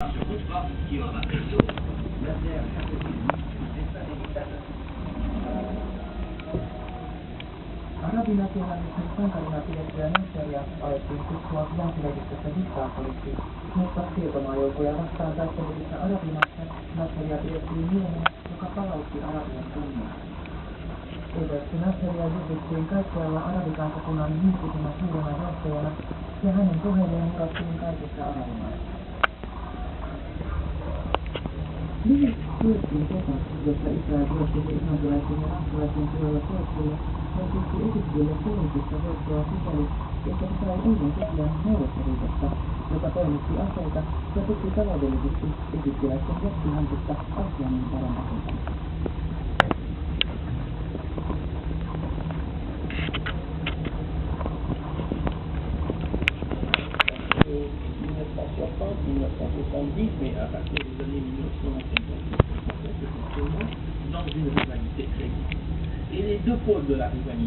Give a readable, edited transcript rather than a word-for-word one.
Arabinationalismin sankarina pidettyä Nasseria alettiin kutsua länsilehdistössä diktaattoriksi, mutta siirtomaajoukkoja vastaan taistelevissa arabimaissa Nasseria pidettiin miehenä, joka palautti arabien kunniaa. Edessä Nasseria juhlittiin kaikkialla arabikansakunnan mystisinä suurena johtajana, ja hänen puheilleen murattiin kaikissa arabimaissa. Lyhyt Suezin sota, jossa Israel hyökkäsi islantilaisten ja ranskalaisten puolella Suezille, merkitsi Egyptille poliittista voittoa sikäli, että se sai uuden tekijän Neuvostoliitosta, joka toimitti aseita ja tuki taloudellisesti egyptiläisten jättihanketta Asianin parantamista. Mais à partir des années 1950, dans une rivalité très vive. Et les deux pôles de la rivalité